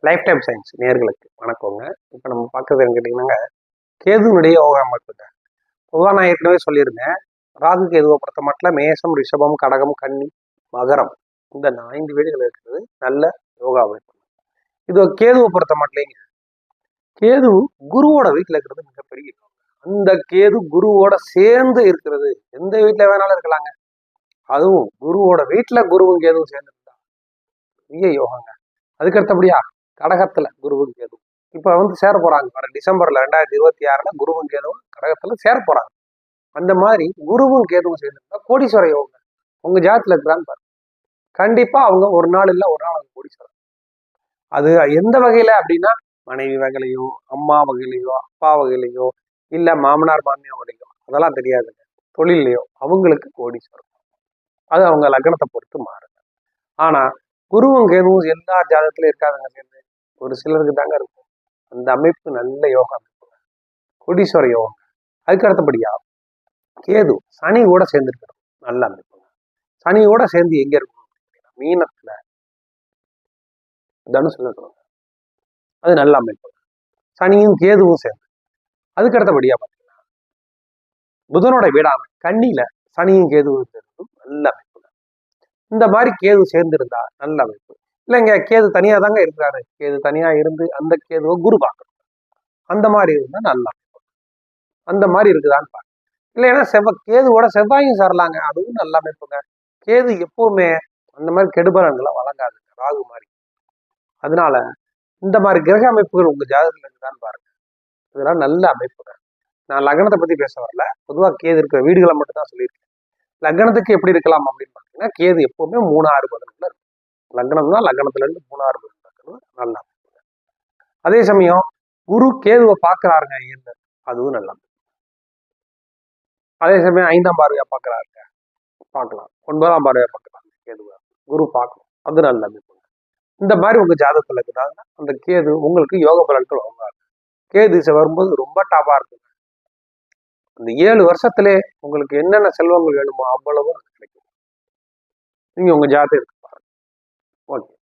Life time science நேர்களுக்கு வணக்கங்க. இப்போ நம்ம பார்க்கறது கேட்டிங்கன்னாங்க, கேதுனுடைய யோகா அமைப்புங்க. பொதுவாக நான் ஏற்கனவே சொல்லியிருந்தேன், ராகு கேதுவை பொறுத்த மட்டும் மேசம், ரிஷபம், கடகம், கன்னி, மகரம் இந்த 5 வீடுகள் இருக்கிறது நல்ல யோகா அமைப்பு. இது கேதுவை பொறுத்த மட்டும் கேது குருவோட வீட்டில் இருக்கிறது மிகப்பெரிய யோகம். அந்த கேது குருவோட சேர்ந்து இருக்கிறது எந்த வீட்டில் வேணாலும் இருக்கலாங்க. அதுவும் குருவோட வீட்டில் குருவும் கேதுவும் சேர்ந்து இருந்தா பெரிய யோகாங்க. அதுக்கு அடுத்தபடியா கடகத்துல குருவும் கேதுவும் இப்ப சேர போறாங்க. வர டிசம்பர்ல 2026 குருவும் கேதுவும் கடகத்துல சேர போறாங்க. அந்த மாதிரி குருவும் கேதுவும் சேர்ந்துருந்தா கோடீஸ்வர யோகம் உங்க ஜாதத்துல இருக்கிறான்னு பாருங்க. கண்டிப்பா அவங்க ஒரு நாள் இல்ல ஒரு நாள் அவங்க கோடீஸ்வரம். அது எந்த வகையில அப்படின்னா, மனைவி வகையிலையோ, அம்மா வகையிலையோ, அப்பா வகையிலையோ, இல்ல மாமனார் மாமியார் வகையிலையோ, அதெல்லாம் தெரியாதுங்க. தொழிலையோ அவங்களுக்கு கோடீஸ்வரம். அது அவங்க லக்னத்தை பொறுத்து மாறுது. ஆனா குருவும் கேதுவும் எல்லா ஜாதகத்திலும் இருக்காதுங்க சேர்ந்து. ஒரு சிலருக்கு தாங்க இருக்கும். அந்த அமைப்பு நல்ல யோகா அமைப்பு, கோடீஸ்வர யோகம். அதுக்கு அடுத்தபடியா கேது சனி கூட சேர்ந்துருக்கணும், நல்ல அமைப்புங்க. சனியோட சேர்ந்து எங்க இருக்கணும், மீனத்துல தனுசுல இருக்கணும். அது நல்ல அமைப்பு. சனியும் கேதுவும் சேர்ந்து. அதுக்கு அடுத்தபடியா பாத்தீங்கன்னா புதனோட வீடான கன்னியில சனியும் கேதுவும் சேர்ந்து நல்ல அமைப்புங்க. இந்த மாதிரி கேது சேர்ந்திருந்தா நல்ல அமைப்பு. இல்லைங்க கேது தனியா தாங்க இருக்கிறாரு, கேது தனியா இருந்து அந்த கேதுவை குரு பார்க்கணும். அந்த மாதிரி இருந்தா நல்ல அமைப்பு. அந்த மாதிரி இருக்குதான்னு பாருங்க. இல்லைன்னா கேதுவோட செவ்வாயும் சேரலாங்க, அதுவும் நல்ல அமைப்புங்க. கேது எப்பவுமே அந்த மாதிரி கெடுபலன்களை வழங்காது, ராகு மாதிரி. அதனால இந்த மாதிரி கிரக அமைப்புகள் உங்க ஜாதகத்துல இருக்குதான்னு பாருங்க. இதெல்லாம் நல்ல அமைப்புங்க. நான் லக்னத்தை பத்தி பேச வரல, பொதுவாக கேது இருக்கிற வீடுகளை மட்டும் தான் சொல்லியிருக்கேன். லக்னத்துக்கு எப்படி இருக்கலாம் அப்படின்னு பாத்தீங்கன்னா, கேது எப்பவுமே 3, 6 பதினொன்றுல இருக்கும். லக்னம்னா லக்னத்துல இருந்து 3, 6 பதினொன்று இருக்கிறது நல்ல அமைப்புங்க. அதே சமயம் குரு கேதுவை பார்க்கிறாருங்க, அதுவும் நல்ல அமைப்பு. அதே சமயம் 5ஆம் பார்வையா பார்க்கிறாருங்க, பார்க்கலாம். 9ஆம் பார்வையா பார்க்கலாம் கேதுவை குரு பார்க்கணும், அது நல்ல அமைப்பு. இந்த மாதிரி உங்க ஜாதகத்துல இருக்கிறாங்க அந்த கேது உங்களுக்கு யோக பலன்கள் வாங்காது. கேது வரும்போது ரொம்ப டாப்பா இருக்குங்க. இந்த 7 வருஷத்திலே உங்களுக்கு என்னென்ன செல்வங்கள் வேணுமோ அவ்வளவு கிடைக்கும். நீங்க உங்க ஜாதகத்தை எடுத்து பாருங்க. ஓகே.